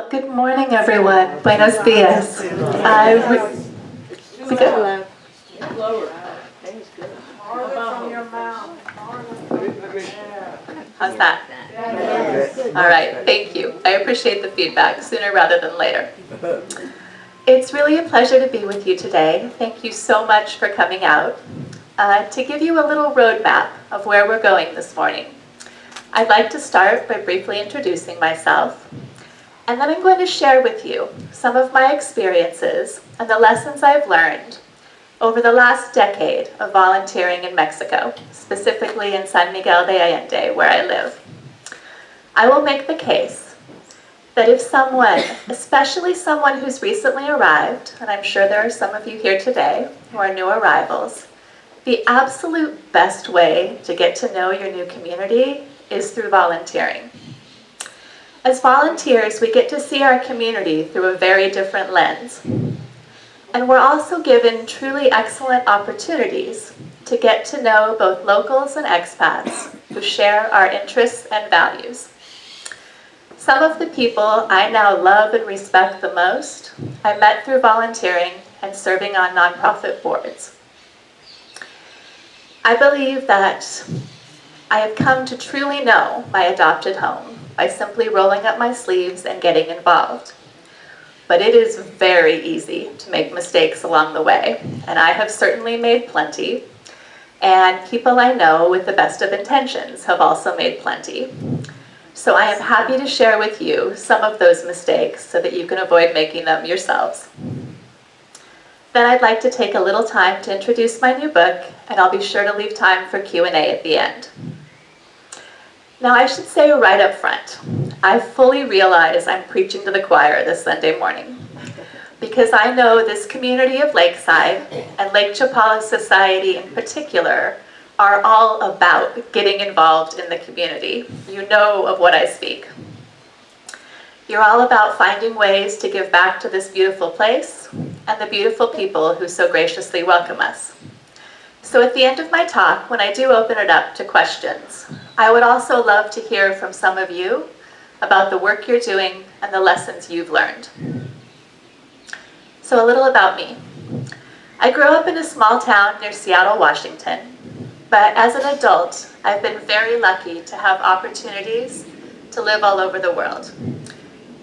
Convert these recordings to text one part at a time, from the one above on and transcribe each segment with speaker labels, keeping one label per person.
Speaker 1: Well, good morning, everyone. Buenos dias. We go. How's that? All right, thank you. I appreciate the feedback sooner rather than later. It's really a pleasure to be with you today. Thank you so much for coming out. To give you a little roadmap of where we're going this morning, I'd like to start by briefly introducing myself, and then I'm going to share with you some of my experiences and the lessons I've learned over the last decade of volunteering in Mexico, specifically in San Miguel de Allende, where I live. I will make the case that if someone, especially someone who's recently arrived, and I'm sure there are some of you here today who are new arrivals, the absolute best way to get to know your new community is through volunteering. As volunteers, we get to see our community through a very different lens. And we're also given truly excellent opportunities to get to know both locals and expats who share our interests and values. Some of the people I now love and respect the most, I met through volunteering and serving on nonprofit boards. I believe that I have come to truly know my adopted home by simply rolling up my sleeves and getting involved. But it is very easy to make mistakes along the way, and I have certainly made plenty, and people I know with the best of intentions have also made plenty. So I am happy to share with you some of those mistakes so that you can avoid making them yourselves. Then I'd like to take a little time to introduce my new book, and I'll be sure to leave time for Q&A at the end. Now, I should say right up front, I fully realize I'm preaching to the choir this Sunday morning, because I know this community of Lakeside and Lake Chapala Society in particular are all about getting involved in the community. You know of what I speak. You're all about finding ways to give back to this beautiful place and the beautiful people who so graciously welcome us. So at the end of my talk, when I do open it up to questions, I would also love to hear from some of you about the work you're doing and the lessons you've learned. So a little about me. I grew up in a small town near Seattle, Washington, but as an adult, I've been very lucky to have opportunities to live all over the world.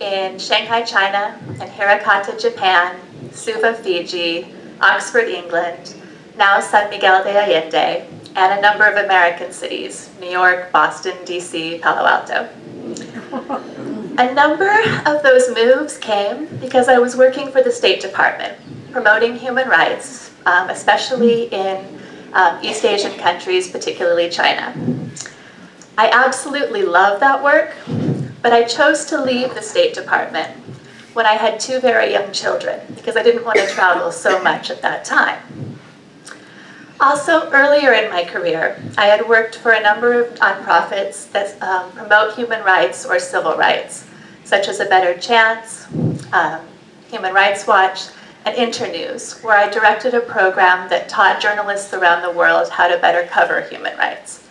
Speaker 1: In Shanghai, China, in Hirakata, Japan, Suva, Fiji, Oxford, England, now San Miguel de Allende, and a number of American cities, New York, Boston, DC, Palo Alto. A number of those moves came because I was working for the State Department, promoting human rights, especially in East Asian countries, particularly China. I absolutely love that work, but I chose to leave the State Department when I had two very young children because I didn't want to travel so much at that time. Also, earlier in my career, I had worked for a number of nonprofits that promote human rights or civil rights, such as A Better Chance, Human Rights Watch, and Internews, where I directed a program that taught journalists around the world how to better cover human rights.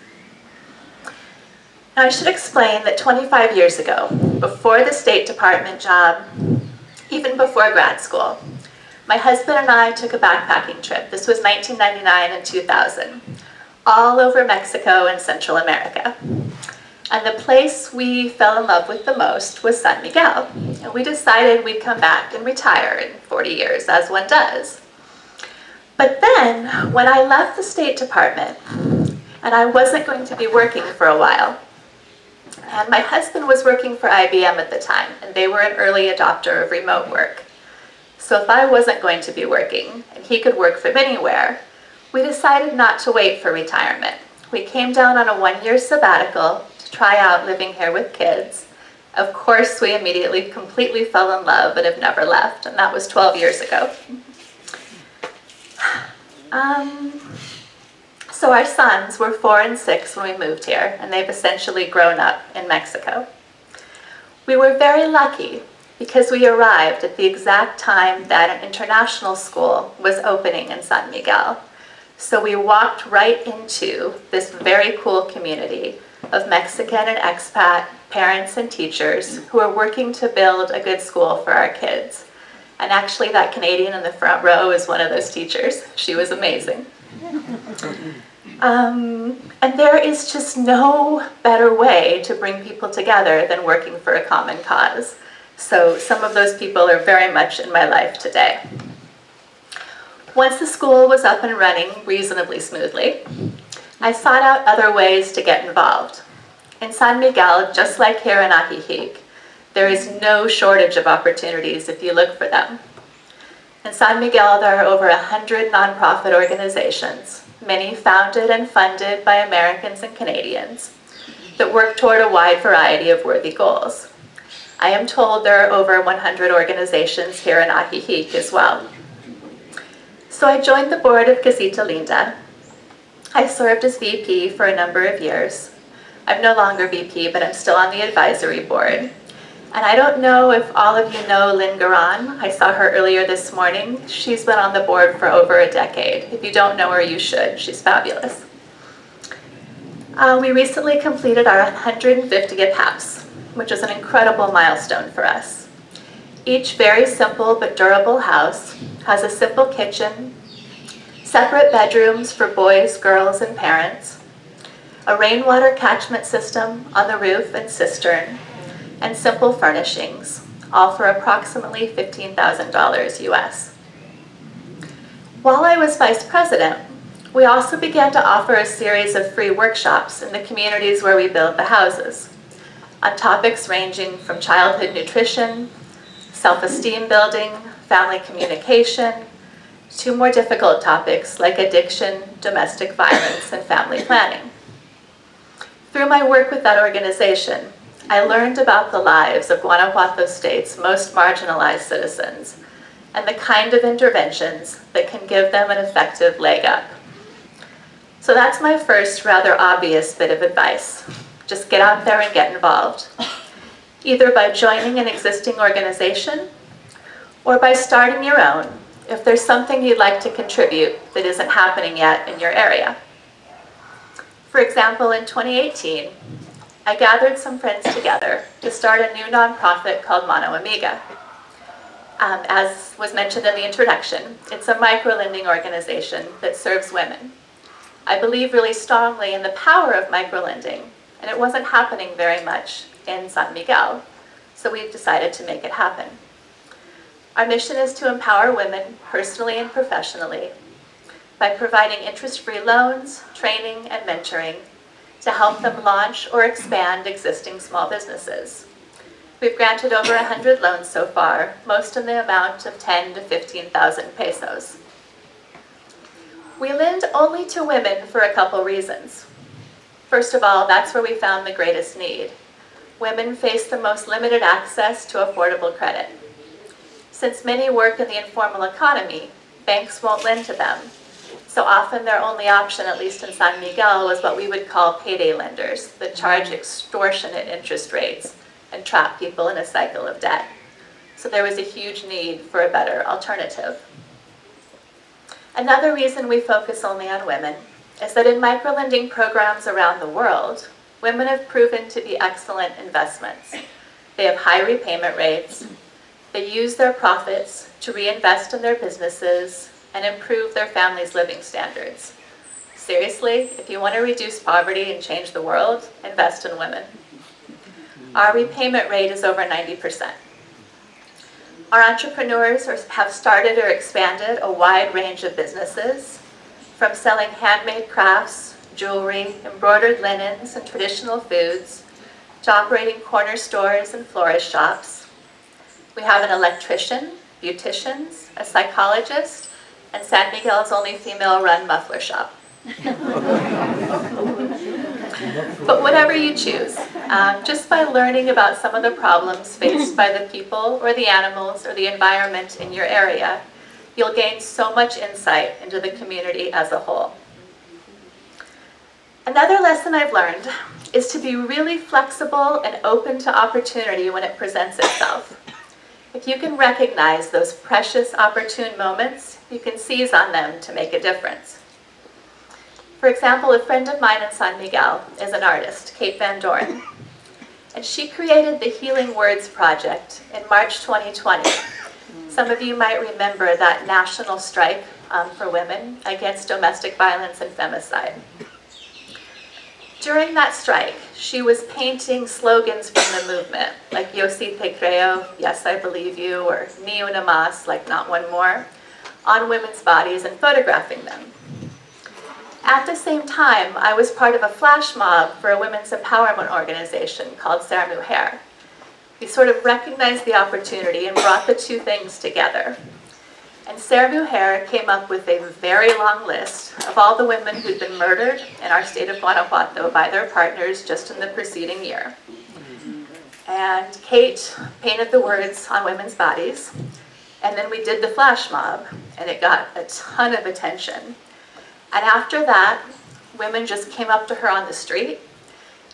Speaker 1: Now, I should explain that 25 years ago, before the State Department job, even before grad school, my husband and I took a backpacking trip. This was 1999 and 2000, all over Mexico and Central America. And the place we fell in love with the most was San Miguel. And we decided we'd come back and retire in 40 years, as one does. But then, when I left the State Department, and I wasn't going to be working for a while, and my husband was working for IBM at the time, and they were an early adopter of remote work. So if I wasn't going to be working, and he could work from anywhere, we decided not to wait for retirement. We came down on a one-year sabbatical to try out living here with kids. Of course, we immediately completely fell in love and have never left, and that was 12 years ago. So our sons were 4 and 6 when we moved here, and they've essentially grown up in Mexico. We were very lucky because we arrived at the exact time that an international school was opening in San Miguel. So we walked right into this very cool community of Mexican and expat parents, and teachers who are working to build a good school for our kids. And actually, that Canadian in the front row is one of those teachers. She was amazing. And there is just no better way to bring people together than working for a common cause. So some of those people are very much in my life today. Once the school was up and running reasonably smoothly, I sought out other ways to get involved. In San Miguel, just like here in Ajijic, there is no shortage of opportunities if you look for them. In San Miguel, there are over 100 nonprofit organizations, many founded and funded by Americans and Canadians, that work toward a wide variety of worthy goals. I am told there are over 100 organizations here in Ajijic as well. So I joined the board of Casita Linda. I served as VP for a number of years. I'm no longer VP, but I'm still on the advisory board. And I don't know if all of you know Lynn Garan. I saw her earlier this morning. She's been on the board for over a decade. If you don't know her, you should. She's fabulous. We recently completed our 150th house, which is an incredible milestone for us. Each very simple but durable house has a simple kitchen, separate bedrooms for boys, girls, and parents, a rainwater catchment system on the roof and cistern, and simple furnishings, all for approximately $15,000 US. While I was vice president, we also began to offer a series of free workshops in the communities where we build the houses, on topics ranging from childhood nutrition, self-esteem building, family communication, to more difficult topics like addiction, domestic violence, and family planning. Through my work with that organization, I learned about the lives of Guanajuato State's most marginalized citizens and the kind of interventions that can give them an effective leg up. So that's my first rather obvious bit of advice. Just get out there and get involved, either by joining an existing organization or by starting your own if there's something you'd like to contribute that isn't happening yet in your area. For example, in 2018, I gathered some friends together to start a new nonprofit called Mano Amiga. As was mentioned in the introduction, it's a microlending organization that serves women. I believe really strongly in the power of microlending, and it wasn't happening very much in San Miguel, so we've decided to make it happen. Our mission is to empower women personally and professionally by providing interest-free loans, training, and mentoring to help them launch or expand existing small businesses. We've granted over 100 loans so far, most in the amount of 10 to 15,000 pesos. We lend only to women for a couple reasons. First of all, that's where we found the greatest need. Women face the most limited access to affordable credit. Since many work in the informal economy, banks won't lend to them. So often their only option, at least in San Miguel, was what we would call payday lenders that charge extortionate interest rates and trap people in a cycle of debt. So there was a huge need for a better alternative. Another reason we focus only on women is that in microlending programs around the world, women have proven to be excellent investments. They have high repayment rates. They use their profits to reinvest in their businesses and improve their families' living standards. Seriously, if you want to reduce poverty and change the world, invest in women. Our repayment rate is over 90%. Our entrepreneurs have started or expanded a wide range of businesses, from selling handmade crafts, jewelry, embroidered linens, and traditional foods, to operating corner stores and florist shops. We have an electrician, beauticians, a psychologist, and San Miguel's only female-run muffler shop. But whatever you choose, just by learning about some of the problems faced by the people or the animals or the environment in your area, you'll gain so much insight into the community as a whole. Another lesson I've learned is to be really flexible and open to opportunity when it presents itself. If you can recognize those precious, opportune moments, you can seize on them to make a difference. For example, a friend of mine in San Miguel is an artist, Kate Van Doren. And she created the Healing Words Project in March 2020. Some of you might remember that national strike for women against domestic violence and femicide. During that strike, she was painting slogans from the movement, like Yo sí te creo, yes I believe you, or Ni una más, like not one more, on women's bodies and photographing them. At the same time, I was part of a flash mob for a women's empowerment organization called Ser Mujer. We sort of recognized the opportunity and brought the two things together. And Ser Mujer came up with a very long list of all the women who'd been murdered in our state of Guanajuato by their partners just in the preceding year. And Kate painted the words on women's bodies, and then we did the flash mob, and it got a ton of attention. And after that, women just came up to her on the street,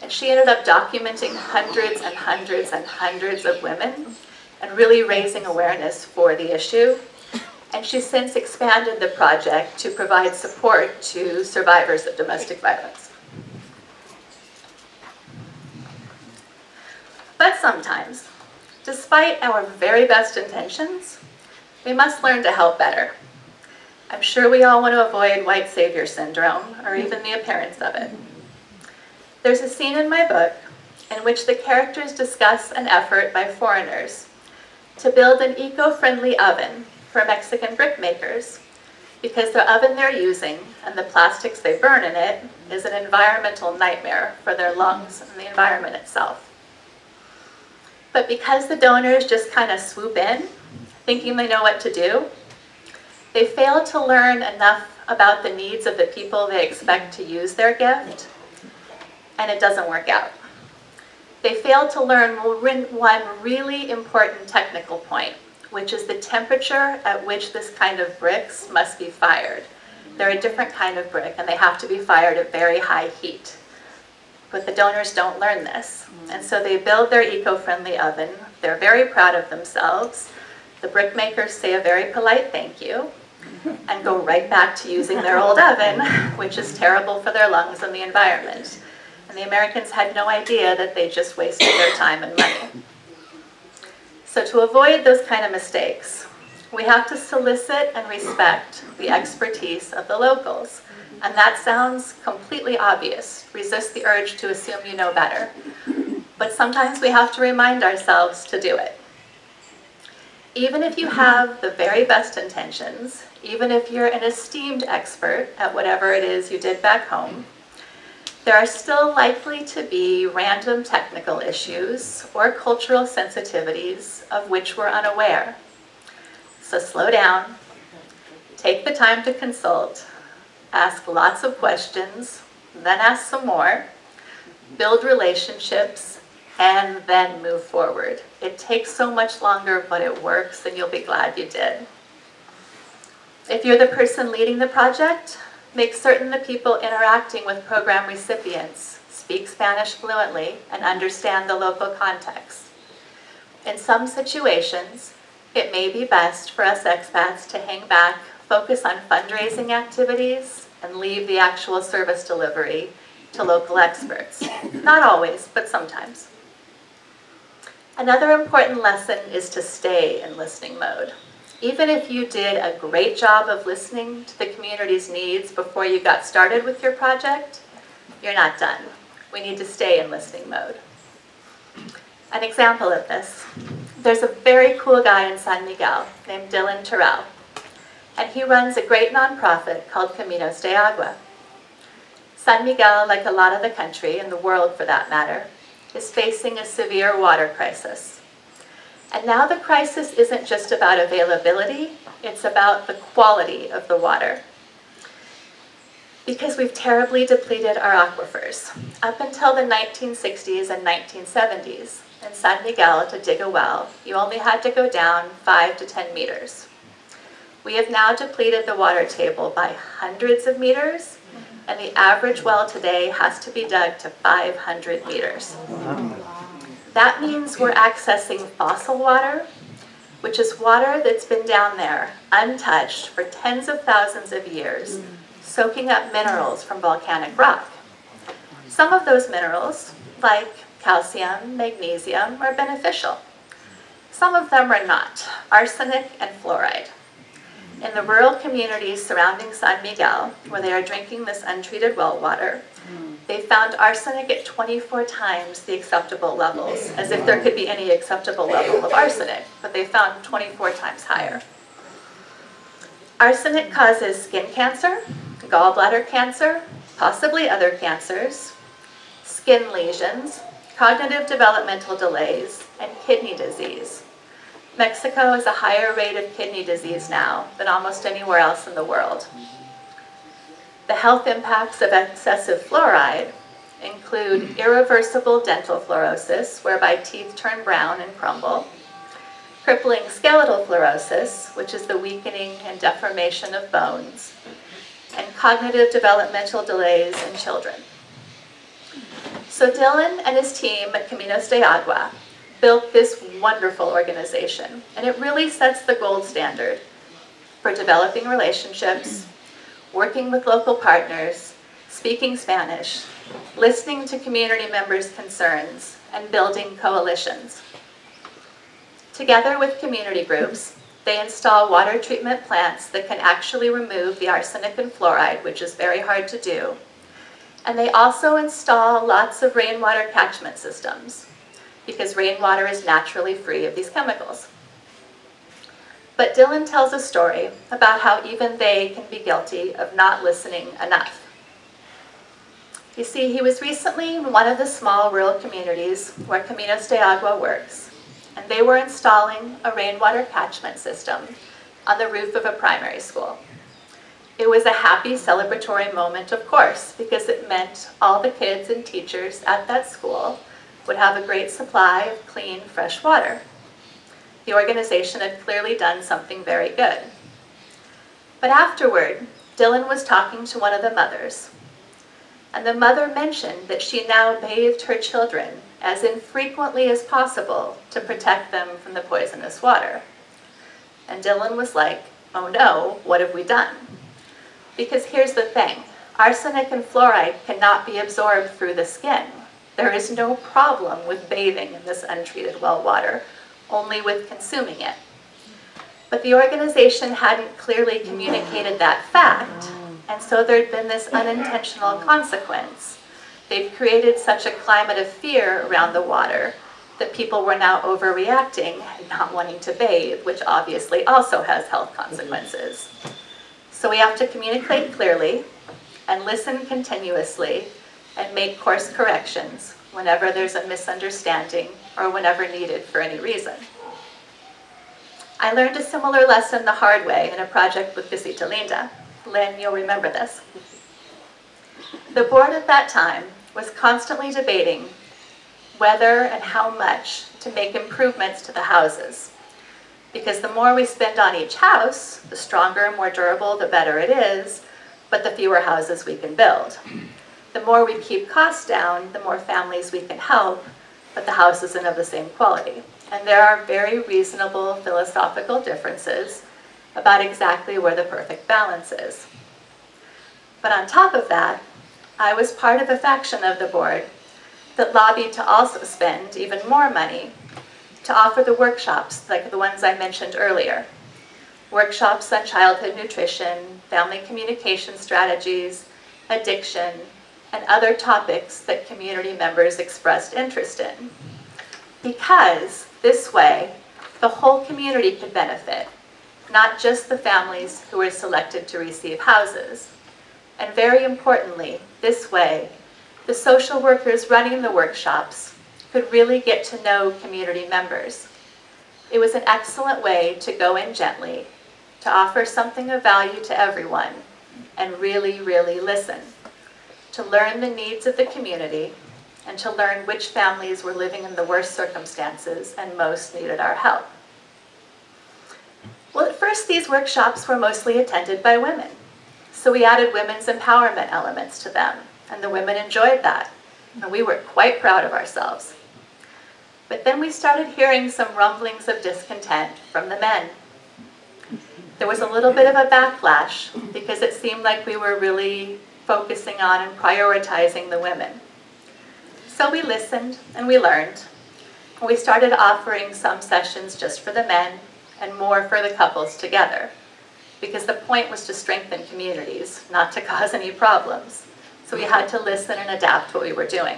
Speaker 1: and she ended up documenting hundreds and hundreds and hundreds of women and really raising awareness for the issue. And she's since expanded the project to provide support to survivors of domestic violence. But sometimes, despite our very best intentions, we must learn to help better. I'm sure we all want to avoid white savior syndrome, or even the appearance of it. There's a scene in my book in which the characters discuss an effort by foreigners to build an eco-friendly oven for Mexican brick makers, because the oven they're using and the plastics they burn in it is an environmental nightmare for their lungs and the environment itself. But because the donors just kind of swoop in, thinking they know what to do, they fail to learn enough about the needs of the people they expect to use their gift, and it doesn't work out. They fail to learn one really important technical point, which is the temperature at which this kind of bricks must be fired. They're a different kind of brick, and they have to be fired at very high heat. But the donors don't learn this, and so they build their eco-friendly oven. They're very proud of themselves. The brick makers say a very polite thank you, and go right back to using their old oven, which is terrible for their lungs and the environment. And the Americans had no idea that they just wasted their time and money. So to avoid those kind of mistakes, we have to solicit and respect the expertise of the locals. And that sounds completely obvious. Resist the urge to assume you know better. But sometimes we have to remind ourselves to do it. Even if you have the very best intentions, even if you're an esteemed expert at whatever it is you did back home, there are still likely to be random technical issues or cultural sensitivities of which we're unaware. So slow down, take the time to consult, ask lots of questions, then ask some more, build relationships, and then move forward. It takes so much longer, but it works, and you'll be glad you did. If you're the person leading the project, make certain the people interacting with program recipients speak Spanish fluently and understand the local context. In some situations, it may be best for us expats to hang back, focus on fundraising activities, and leave the actual service delivery to local experts. Not always, but sometimes. Another important lesson is to stay in listening mode. Even if you did a great job of listening to the community's needs before you got started with your project, you're not done. We need to stay in listening mode. An example of this, there's a very cool guy in San Miguel named Dylan Terrell, and he runs a great nonprofit called Caminos de Agua. San Miguel, like a lot of the country, and the world for that matter, is facing a severe water crisis. And now the crisis isn't just about availability, it's about the quality of the water. Because we've terribly depleted our aquifers. Up until the 1960s and 1970s, in San Miguel, to dig a well, you only had to go down 5 to 10 meters. We have now depleted the water table by hundreds of meters, and the average well today has to be dug to 500 meters. That means we're accessing fossil water, which is water that's been down there, untouched for tens of thousands of years, soaking up minerals from volcanic rock. Some of those minerals, like calcium, magnesium are beneficial. Some of them are not, arsenic and fluoride. In the rural communities surrounding San Miguel, where they are drinking this untreated well water, they found arsenic at 24 times the acceptable levels, as if there could be any acceptable level of arsenic, but they found 24 times higher. Arsenic causes skin cancer, gallbladder cancer, possibly other cancers, skin lesions, cognitive developmental delays, and kidney disease. Mexico has a higher rate of kidney disease now than almost anywhere else in the world. The health impacts of excessive fluoride include irreversible dental fluorosis, whereby teeth turn brown and crumble, crippling skeletal fluorosis, which is the weakening and deformation of bones, and cognitive developmental delays in children. So Dylan and his team at Caminos de Agua built this wonderful organization, and it really sets the gold standard for developing relationships, working with local partners, speaking Spanish, listening to community members' concerns, and building coalitions. Together with community groups, they install water treatment plants that can actually remove the arsenic and fluoride, which is very hard to do. And they also install lots of rainwater catchment systems, because rainwater is naturally free of these chemicals. But Dylan tells a story about how even they can be guilty of not listening enough. You see, he was recently in one of the small rural communities where Caminos de Agua works, and they were installing a rainwater catchment system on the roof of a primary school. It was a happy celebratory moment, of course, because it meant all the kids and teachers at that school would have a great supply of clean, fresh water. The organization had clearly done something very good. But afterward, Dylan was talking to one of the mothers, and the mother mentioned that she now bathed her children as infrequently as possible to protect them from the poisonous water. And Dylan was like, oh no, what have we done? Because here's the thing, arsenic and fluoride cannot be absorbed through the skin. There is no problem with bathing in this untreated well water, only with consuming it. But the organization hadn't clearly communicated that fact, and so there'd been this unintentional consequence. They'd created such a climate of fear around the water that people were now overreacting and not wanting to bathe, which obviously also has health consequences. So we have to communicate clearly and listen continuously and make course corrections whenever there's a misunderstanding or whenever needed for any reason. I learned a similar lesson the hard way in a project with Casita Linda. Lynn, you'll remember this. The board at that time was constantly debating whether and how much to make improvements to the houses. Because the more we spend on each house, the stronger and more durable, the better it is, but the fewer houses we can build. The more we keep costs down, the more families we can help, but the house isn't of the same quality. And there are very reasonable philosophical differences about exactly where the perfect balance is. But on top of that, I was part of a faction of the board that lobbied to also spend even more money to offer the workshops like the ones I mentioned earlier. Workshops on childhood nutrition, family communication strategies, addiction, and other topics that community members expressed interest in. Because this way, the whole community could benefit, not just the families who were selected to receive houses. And very importantly, this way, the social workers running the workshops could really get to know community members. It was an excellent way to go in gently, to offer something of value to everyone, and really, really listen, to learn the needs of the community, and to learn which families were living in the worst circumstances and most needed our help. Well, at first these workshops were mostly attended by women, so we added women's empowerment elements to them, and the women enjoyed that, and we were quite proud of ourselves. But then we started hearing some rumblings of discontent from the men. There was a little bit of a backlash because it seemed like we were really focusing on and prioritizing the women. So we listened and we learned. We started offering some sessions just for the men and more for the couples together, because the point was to strengthen communities, not to cause any problems. So we had to listen and adapt what we were doing.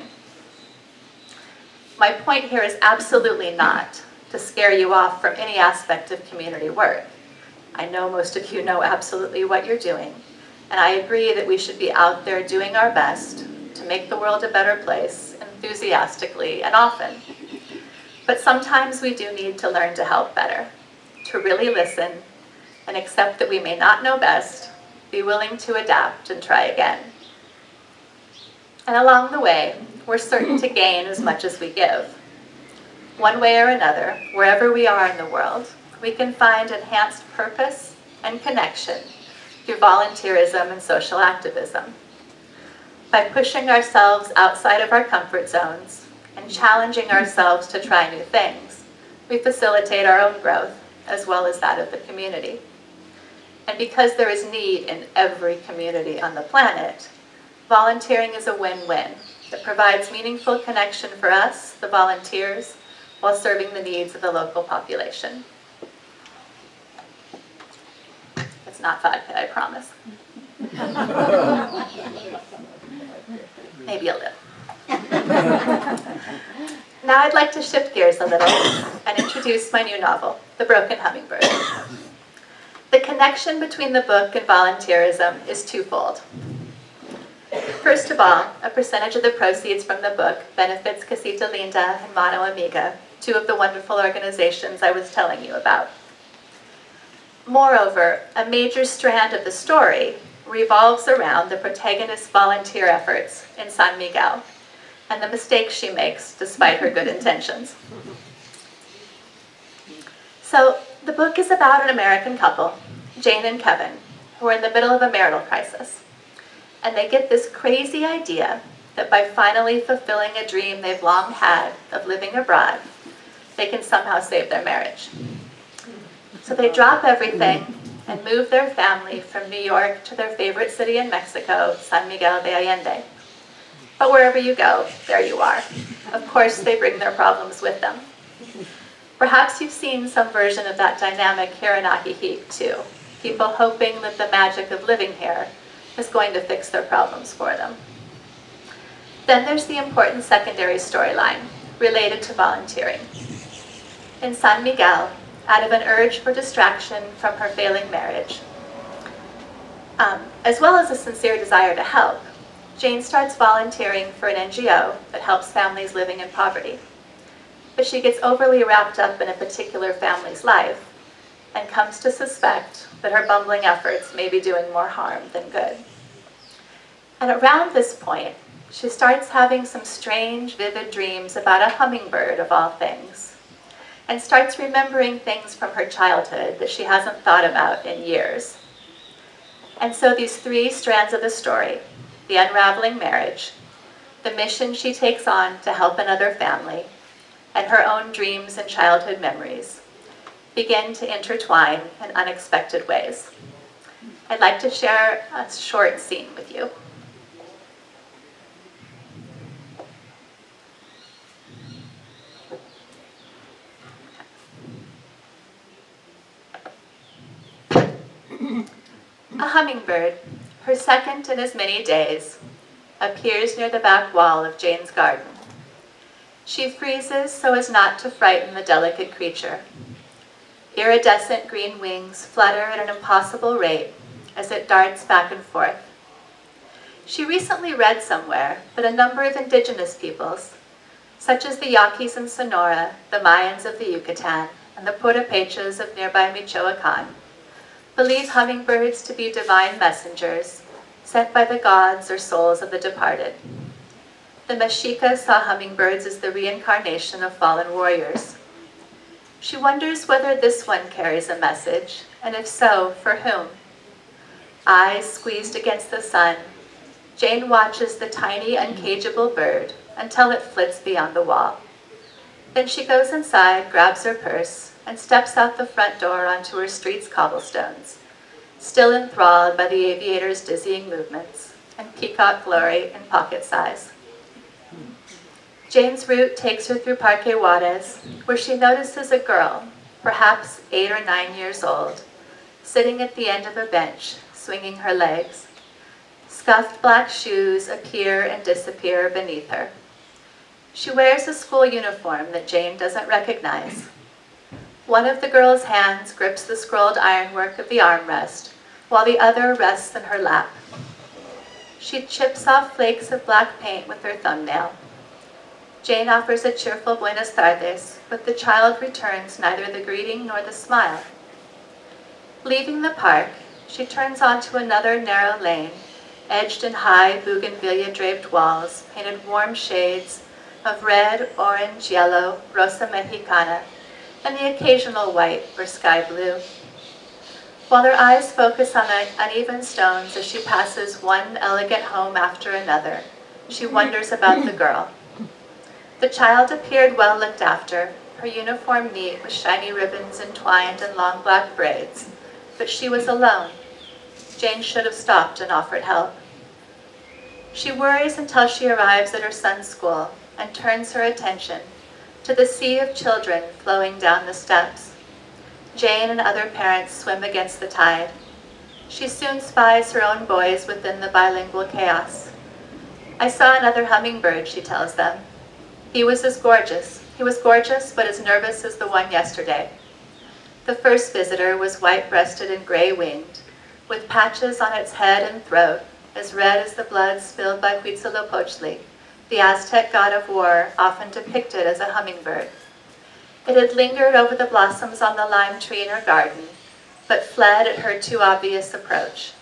Speaker 1: My point here is absolutely not to scare you off from any aspect of community work. I know most of you know absolutely what you're doing, and I agree that we should be out there doing our best to make the world a better place enthusiastically and often. But sometimes we do need to learn to help better, to really listen and accept that we may not know best, be willing to adapt and try again. And along the way, we're certain to gain as much as we give. One way or another, wherever we are in the world, we can find enhanced purpose and connection through volunteerism and social activism. By pushing ourselves outside of our comfort zones and challenging ourselves to try new things, we facilitate our own growth as well as that of the community. And because there is need in every community on the planet, volunteering is a win-win that provides meaningful connection for us, the volunteers, while serving the needs of the local population. It's not vodka, I promise. Maybe a little. Now I'd like to shift gears a little and introduce my new novel, The Broken Hummingbird. The connection between the book and volunteerism is twofold. First of all, a percentage of the proceeds from the book benefits Casita Linda and Mano Amiga, two of the wonderful organizations I was telling you about. Moreover, a major strand of the story revolves around the protagonist's volunteer efforts in San Miguel and the mistakes she makes despite her good intentions. So, the book is about an American couple, Jane and Kevin, who are in the middle of a marital crisis. And they get this crazy idea that by finally fulfilling a dream they've long had of living abroad, they can somehow save their marriage. So they drop everything and move their family from New York to their favorite city in Mexico, San Miguel de Allende. But wherever you go, there you are. Of course, they bring their problems with them. Perhaps you've seen some version of that dynamic here in Ajijic too. People hoping that the magic of living here is going to fix their problems for them. Then there's the important secondary storyline related to volunteering. In San Miguel, out of an urge for distraction from her failing marriage, as well as a sincere desire to help, Jane starts volunteering for an NGO that helps families living in poverty. But she gets overly wrapped up in a particular family's life and comes to suspect that her bumbling efforts may be doing more harm than good. And around this point, she starts having some strange, vivid dreams about a hummingbird of all things, and starts remembering things from her childhood that she hasn't thought about in years. And so these three strands of the story, the unraveling marriage, the mission she takes on to help another family, and her own dreams and childhood memories, begin to intertwine in unexpected ways. I'd like to share a short scene with you. A hummingbird, her second in as many days, appears near the back wall of Jane's garden. She freezes so as not to frighten the delicate creature. Iridescent green wings flutter at an impossible rate as it darts back and forth. She recently read somewhere that a number of indigenous peoples, such as the Yaquis in Sonora, the Mayans of the Yucatan, and the Purapechas of nearby Michoacan, believe hummingbirds to be divine messengers sent by the gods or souls of the departed. The Mexica saw hummingbirds as the reincarnation of fallen warriors. She wonders whether this one carries a message, and if so, for whom? Eyes squeezed against the sun, Jane watches the tiny, uncageable bird until it flits beyond the wall. Then she goes inside, grabs her purse, and steps out the front door onto her street's cobblestones, still enthralled by the aviator's dizzying movements and peacock glory in pocket size. Jane's route takes her through Parque Juarez, where she notices a girl, perhaps 8 or 9 years old, sitting at the end of a bench, swinging her legs. Scuffed black shoes appear and disappear beneath her. She wears a school uniform that Jane doesn't recognize. One of the girl's hands grips the scrolled ironwork of the armrest, while the other rests in her lap. She chips off flakes of black paint with her thumbnail. Jane offers a cheerful buenas tardes, but the child returns neither the greeting nor the smile. Leaving the park, she turns onto another narrow lane, edged in high bougainvillea-draped walls, painted warm shades of red, orange, yellow, rosa mexicana, and the occasional white or sky blue. While her eyes focus on the uneven stones as she passes one elegant home after another, she wonders about the girl. The child appeared well looked after, her uniform neat with shiny ribbons entwined in long black braids, but she was alone. Jane should have stopped and offered help. She worries until she arrives at her son's school and turns her attention to the sea of children flowing down the steps. Jane and other parents swim against the tide. She soon spies her own boys within the bilingual chaos. I saw another hummingbird, she tells them. He was gorgeous, but as nervous as the one yesterday. The first visitor was white-breasted and gray-winged, with patches on its head and throat, as red as the blood spilled by Huitzilopochtli, the Aztec god of war, often depicted as a hummingbird. It had lingered over the blossoms on the lime tree in her garden, but fled at her too obvious approach.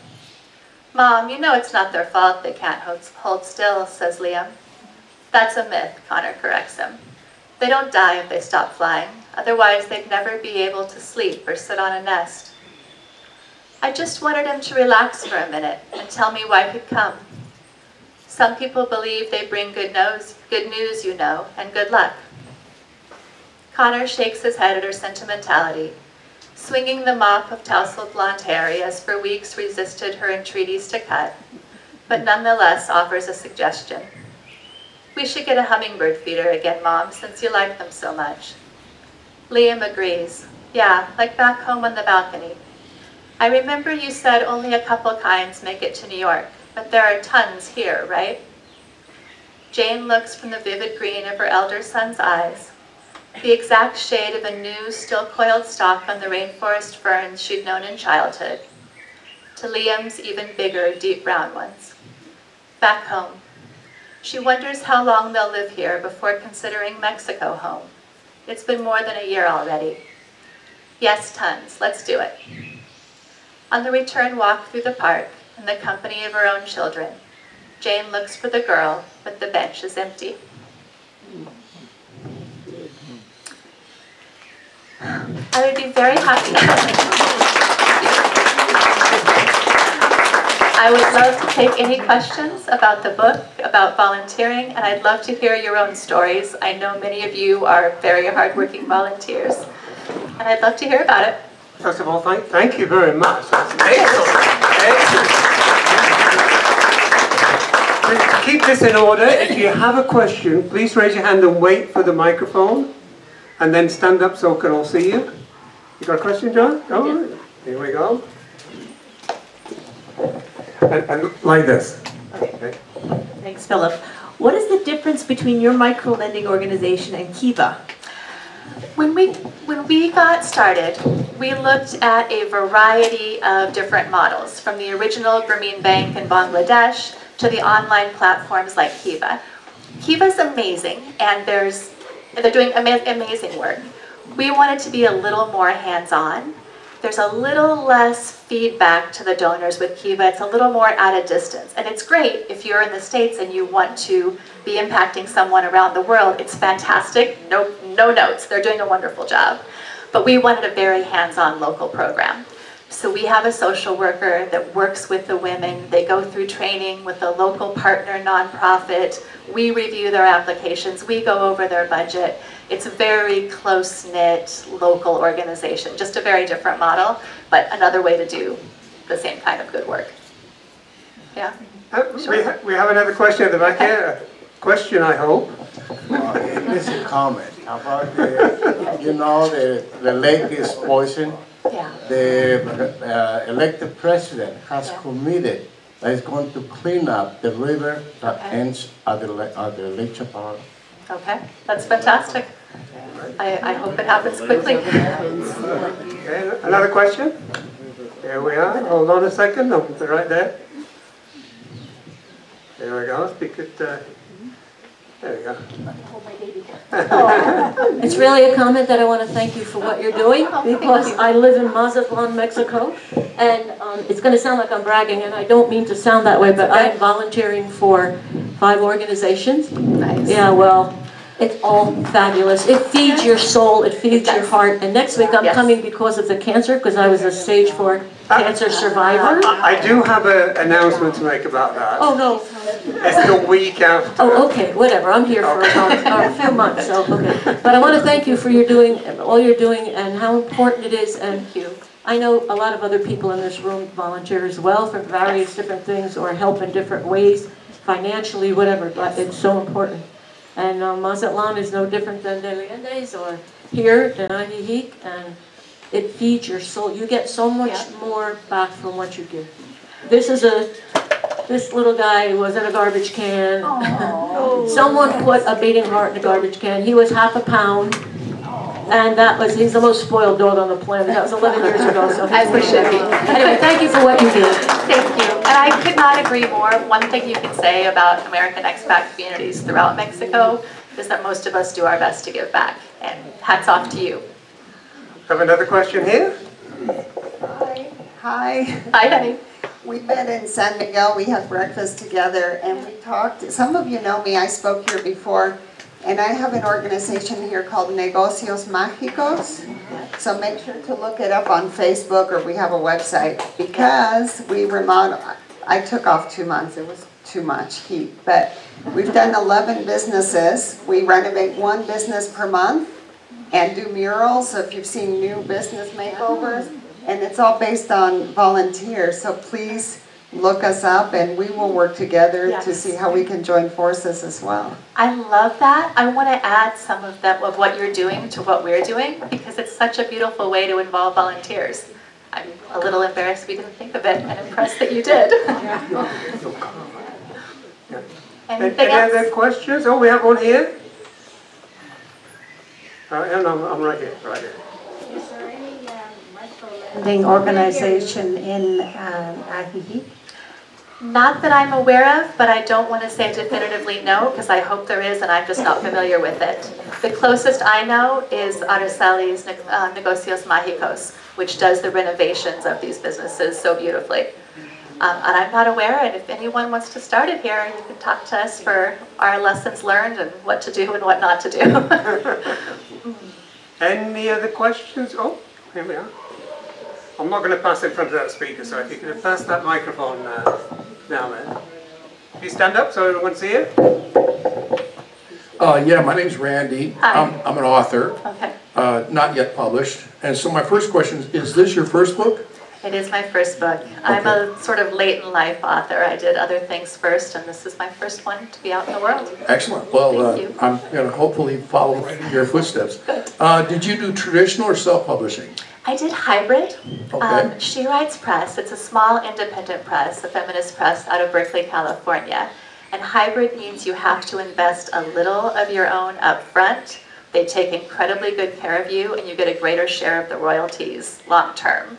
Speaker 1: "Mom, you know it's not their fault they can't hold still," says Liam. "That's a myth," Connor corrects him. "They don't die if they stop flying, otherwise they'd never be able to sleep or sit on a nest." I just wanted him to relax for a minute and tell me why he'd come. Some people believe they bring good news, you know, and good luck. Connor shakes his head at her sentimentality, swinging the mop of tousled blonde hair he has for weeks resisted her entreaties to cut, but nonetheless offers a suggestion. "We should get a hummingbird feeder again, Mom, since you like them so much." Liam agrees. "Yeah, like back home on the balcony. I remember you said only a couple kinds make it to New York, but there are tons here, right?" Jane looks from the vivid green of her elder son's eyes, the exact shade of a new, still-coiled stalk on the rainforest ferns she'd known in childhood, to Liam's even bigger, deep brown ones. Back home. She wonders how long they'll live here before considering Mexico home. It's been more than a year already. Yes, tons. Let's do it. On the return walk through the park, in the company of her own children, Jane looks for the girl, but the bench is empty. I would be very happy. I would love to take any questions about the book, about volunteering, and I'd love to hear your own stories. I know many of you are very hardworking volunteers, and I'd love to hear about it.
Speaker 2: First of all, thank you very much. That's excellent. To keep this in order, if you have a question, please raise your hand and wait for the microphone, and then stand up so we can all see you. You got a question, John? Oh, here we go. And like this. Okay.
Speaker 3: Thanks, Philip. What is the difference between your microlending organization and Kiva?
Speaker 1: When we got started, we looked at a variety of different models, from the original Grameen Bank in Bangladesh to the online platforms like Kiva. Kiva's amazing, and they're doing amazing work. We wanted to be a little more hands-on. There's a little less feedback to the donors with Kiva. It's a little more at a distance. And it's great if you're in the States and you want to be impacting someone around the world. It's fantastic. No notes. They're doing a wonderful job. But we wanted a very hands-on local program. So we have a social worker that works with the women. They go through training with a local partner nonprofit. We review their applications. We go over their budget. It's a very close-knit local organization, just a very different model, but another way to do the same kind of good work. Yeah?
Speaker 2: Sure. We have another question at the back here. A question, I hope.
Speaker 4: This is a comment about the, you know, the lake is poisoned.
Speaker 1: Yeah.
Speaker 4: The elected president has committed that he's going to clean up the river that ends at the Lake Chaparral.
Speaker 1: Okay, that's fantastic. I hope it happens quickly.
Speaker 2: Okay, another question? There we are. Hold on a second. I'll put it right there. There we go. Speak it. There we go.
Speaker 5: It's really a comment that I want to thank you for what you're doing, because I live in Mazatlan, Mexico, and it's going to sound like I'm bragging, and I don't mean to sound that way, but I'm volunteering for 5 organizations.
Speaker 1: Nice.
Speaker 5: Yeah, well, it's all fabulous. It feeds your soul, it feeds your heart, and next week I'm coming because of the cancer, because I was a stage 4 cancer survivor.
Speaker 2: I do have an announcement to make about that.
Speaker 5: Oh, no.
Speaker 2: It's the week after.
Speaker 5: Oh, okay, whatever. I'm here for a few months, so okay. But I want to thank you for all you're doing, and how important it is. And I know a lot of other people in this room volunteer as well for various different things, or help in different ways, financially, whatever. But it's so important. And Mazatlan is no different than De Allende's or here in Ajijic, and it feeds your soul. You get so much more back from what you give. This little guy was in a garbage can. Someone put a beating heart in a garbage can. He was half a pound. And he's the most spoiled dog on the planet. That was 11 years ago. So
Speaker 1: I appreciate it.
Speaker 5: Anyway, thank you for what you do.
Speaker 1: Thank you. And I could not agree more. One thing you can say about American expat communities throughout Mexico is that most of us do our best to give back. And hats off to you.
Speaker 2: Have another question here?
Speaker 6: Hi.
Speaker 1: Hi, honey.
Speaker 6: We met in San Miguel. We had breakfast together and we talked. Some of you know me. I spoke here before. And I have an organization here called Negocios Mágicos. So make sure to look it up on Facebook, or we have a website, because we remodel. I took off 2 months. It was too much heat. But we've done 11 businesses. We renovate 1 business per month and do murals. So if you've seen new business makeovers, and it's all based on volunteers. So please look us up, and we will work together to see how we can join forces as well.
Speaker 1: I love that. I want to add some of what you're doing to what we're doing, because it's such a beautiful way to involve volunteers. I'm a little embarrassed we didn't think of it, and impressed that you did. Anything
Speaker 2: Any
Speaker 1: else?
Speaker 2: other questions? Oh, we have one here. I'm right here. Right here.
Speaker 7: Is there any microlending organization in Ajijic?
Speaker 1: Not that I'm aware of, but I don't want to say definitively no, because I hope there is, and I'm just not familiar with it. The closest I know is Araceli's Negocios Mágicos, which does the renovations of these businesses so beautifully. And I'm not aware, and if anyone wants to start it here, you can talk to us for our lessons learned and what to do and what not to do.
Speaker 2: Any other questions? Oh, here we are. I'm not going to pass in front of that speaker, so if you could pass that microphone down there. If you stand up so everyone can see you.
Speaker 8: Yeah, my name's Randy.
Speaker 1: Hi.
Speaker 8: I'm an author,
Speaker 1: Okay.
Speaker 8: not yet published. And so my first question is this your first book?
Speaker 1: It is my first book. I'm a sort of late in life author. I did other things first, and this is my first one to be out in the world.
Speaker 8: Excellent. Well,
Speaker 1: Thank you.
Speaker 8: I'm going to hopefully follow your footsteps. Did you do traditional or self-publishing?
Speaker 1: I did hybrid.
Speaker 8: Okay.
Speaker 1: She Writes Press. It's a small independent press, a feminist press out of Berkeley, California. And hybrid means you have to invest a little of your own up front. They take incredibly good care of you, and you get a greater share of the royalties long term.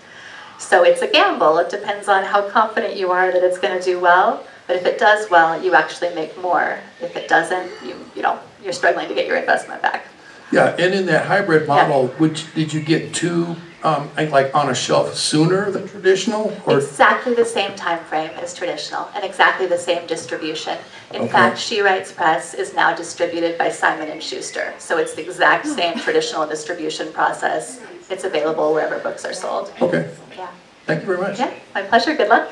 Speaker 1: So it's a gamble. It depends on how confident you are that it's going to do well. But if it does well, you actually make more. If it doesn't, you're struggling to get your investment back.
Speaker 8: Yeah, and in that hybrid model, did you get two, like on a shelf sooner than traditional? Or?
Speaker 1: Exactly the same time frame as traditional, and exactly the same distribution. In fact, She Writes Press is now distributed by Simon & Schuster. So it's the exact same traditional distribution process. It's available wherever books are sold.
Speaker 8: Okay.
Speaker 1: Yeah.
Speaker 8: Thank you very much.
Speaker 1: Yeah, my pleasure. Good luck.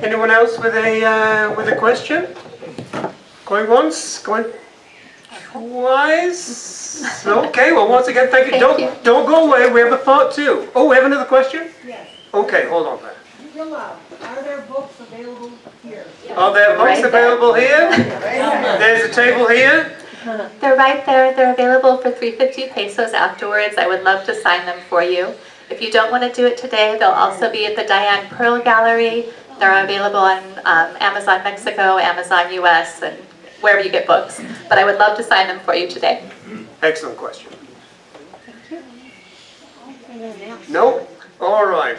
Speaker 2: Anyone else with a question? Going once? Going twice? Okay, well once again, thank you. Don't go away, we have a part 2. Oh, we have another question?
Speaker 7: Yes.
Speaker 2: Okay, hold on there.
Speaker 7: Are there books available here?
Speaker 2: Are there books available here? table here?
Speaker 1: They're right there. They're available for 350 pesos afterwards. I would love to sign them for you. If you don't want to do it today, they'll also be at the Diane Pearl Gallery. They're available on Amazon Mexico, Amazon US, and wherever you get books. But I would love to sign them for you today.
Speaker 2: Excellent question. No? All right.